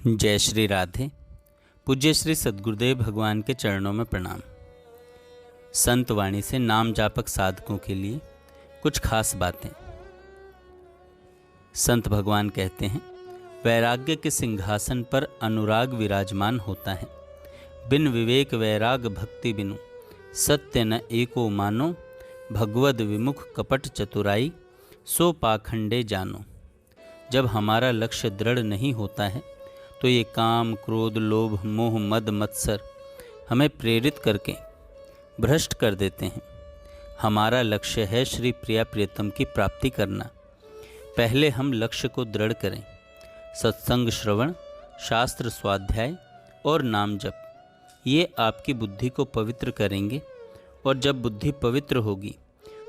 जय श्री राधे। पूज्य श्री सद्गुरुदेव भगवान के चरणों में प्रणाम। संत वाणी से नाम जापक साधकों के लिए कुछ खास बातें। संत भगवान कहते हैं, वैराग्य के सिंहासन पर अनुराग विराजमान होता है। बिन विवेक वैराग भक्ति बिनु सत्य न एको मानो। भगवद विमुख कपट चतुराई सो पाखंडे जानो। जब हमारा लक्ष्य दृढ़ नहीं होता है तो ये काम क्रोध लोभ मोह मद मत्सर हमें प्रेरित करके भ्रष्ट कर देते हैं। हमारा लक्ष्य है श्री प्रिया प्रियतम की प्राप्ति करना। पहले हम लक्ष्य को दृढ़ करें। सत्संग श्रवण, शास्त्र स्वाध्याय और नाम जप, ये आपकी बुद्धि को पवित्र करेंगे। और जब बुद्धि पवित्र होगी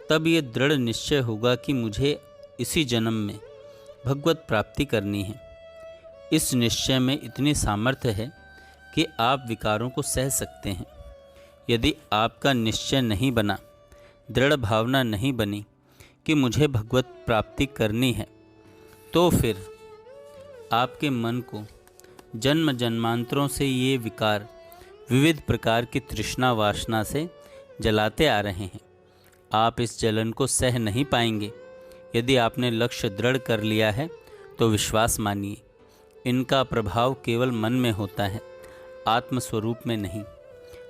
तब ये दृढ़ निश्चय होगा कि मुझे इसी जन्म में भगवत प्राप्ति करनी है। इस निश्चय में इतनी सामर्थ्य है कि आप विकारों को सह सकते हैं। यदि आपका निश्चय नहीं बना, दृढ़ भावना नहीं बनी कि मुझे भगवत प्राप्ति करनी है, तो फिर आपके मन को जन्म जन्मांतरों से ये विकार विविध प्रकार की तृष्णा वासना से जलाते आ रहे हैं। आप इस जलन को सह नहीं पाएंगे। यदि आपने लक्ष्य दृढ़ कर लिया है तो विश्वास मानिए, इनका प्रभाव केवल मन में होता है, आत्म स्वरूप में नहीं।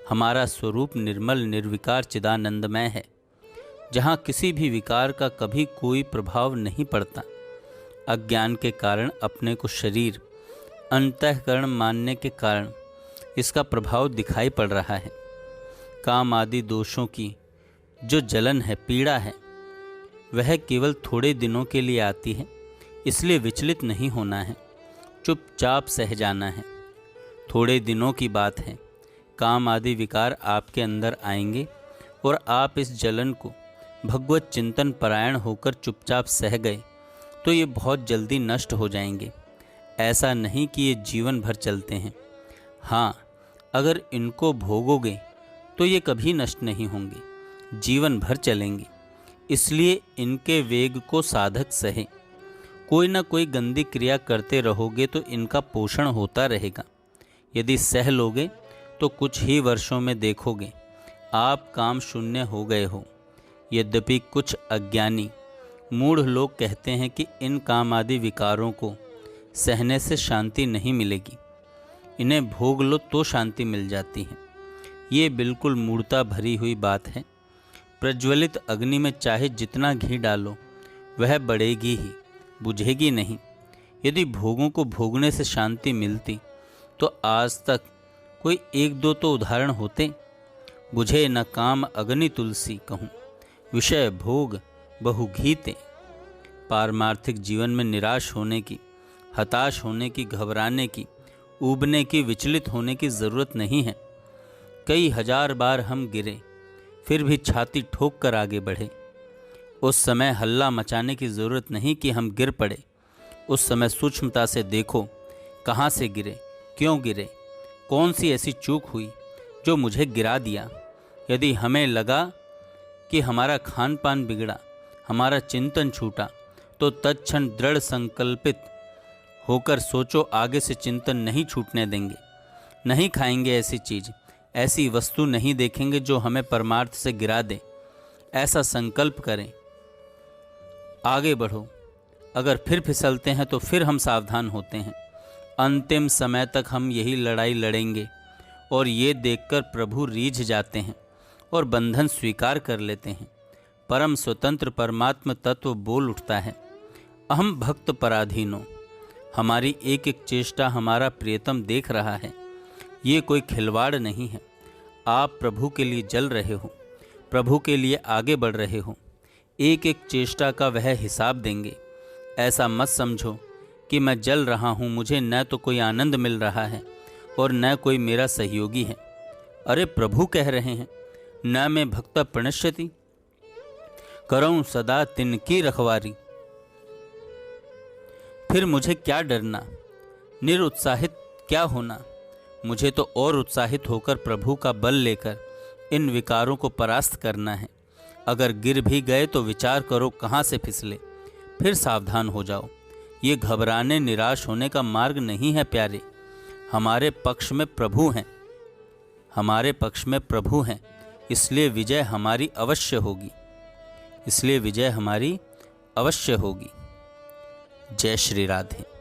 हमारा स्वरूप निर्मल निर्विकार चिदानंदमय है, जहाँ किसी भी विकार का कभी कोई प्रभाव नहीं पड़ता। अज्ञान के कारण अपने को शरीर अंतःकरण मानने के कारण इसका प्रभाव दिखाई पड़ रहा है। काम आदि दोषों की जो जलन है, पीड़ा है, वह केवल थोड़े दिनों के लिए आती है। इसलिए विचलित नहीं होना है, चुपचाप सह जाना है। थोड़े दिनों की बात है। काम आदि विकार आपके अंदर आएंगे और आप इस जलन को भगवत चिंतन परायण होकर चुपचाप सह गए तो ये बहुत जल्दी नष्ट हो जाएंगे। ऐसा नहीं कि ये जीवन भर चलते हैं। हाँ, अगर इनको भोगोगे तो ये कभी नष्ट नहीं होंगे, जीवन भर चलेंगे। इसलिए इनके वेग को साधक सहे। कोई ना कोई गंदी क्रिया करते रहोगे तो इनका पोषण होता रहेगा। यदि सह लोगे तो कुछ ही वर्षों में देखोगे आप काम शून्य हो गए हो। यद्यपि कुछ अज्ञानी मूढ़ लोग कहते हैं कि इन काम आदि विकारों को सहने से शांति नहीं मिलेगी, इन्हें भोग लो तो शांति मिल जाती है। ये बिल्कुल मूढ़ता भरी हुई बात है। प्रज्वलित अग्नि में चाहे जितना घी डालो वह बढ़ेगी ही, बुझेगी नहीं। यदि भोगों को भोगने से शांति मिलती तो आज तक कोई एक दो तो उदाहरण होते। बुझे न काम अग्नि तुलसी कहूँ, विषय भोग बहु घीते। पारमार्थिक जीवन में निराश होने की, हताश होने की, घबराने की, ऊबने की, विचलित होने की ज़रूरत नहीं है। कई हजार बार हम गिरे फिर भी छाती ठोक कर आगे बढ़े। उस समय हल्ला मचाने की ज़रूरत नहीं कि हम गिर पड़े। उस समय सूक्ष्मता से देखो, कहाँ से गिरे, क्यों गिरे, कौन सी ऐसी चूक हुई जो मुझे गिरा दिया। यदि हमें लगा कि हमारा खान पान बिगड़ा, हमारा चिंतन छूटा, तो तत्क्षण दृढ़ संकल्पित होकर सोचो, आगे से चिंतन नहीं छूटने देंगे। नहीं खाएंगे ऐसी चीज़, ऐसी वस्तु नहीं देखेंगे जो हमें परमार्थ से गिरा दे। ऐसा संकल्प करें, आगे बढ़ो। अगर फिर फिसलते हैं तो फिर हम सावधान होते हैं। अंतिम समय तक हम यही लड़ाई लड़ेंगे और ये देखकर प्रभु रीझ जाते हैं और बंधन स्वीकार कर लेते हैं। परम स्वतंत्र परमात्म तत्व बोल उठता है, अहम भक्त पराधीनो। हमारी एक एक चेष्टा हमारा प्रियतम देख रहा है। ये कोई खिलवाड़ नहीं है। आप प्रभु के लिए जल रहे हो, प्रभु के लिए आगे बढ़ रहे हो। एक एक चेष्टा का वह हिसाब देंगे। ऐसा मत समझो कि मैं जल रहा हूँ, मुझे न तो कोई आनंद मिल रहा है और न कोई मेरा सहयोगी है। अरे प्रभु कह रहे हैं, न मैं भक्त प्रणश्यति करऊँ सदा तिनकी रखवारी। फिर मुझे क्या डरना, निरुत्साहित क्या होना। मुझे तो और उत्साहित होकर प्रभु का बल लेकर इन विकारों को परास्त करना है। अगर गिर भी गए तो विचार करो कहाँ से फिसले, फिर सावधान हो जाओ। ये घबराने निराश होने का मार्ग नहीं है प्यारे। हमारे पक्ष में प्रभु हैं, हमारे पक्ष में प्रभु हैं, इसलिए विजय हमारी अवश्य होगी, इसलिए विजय हमारी अवश्य होगी। जय श्री राधे।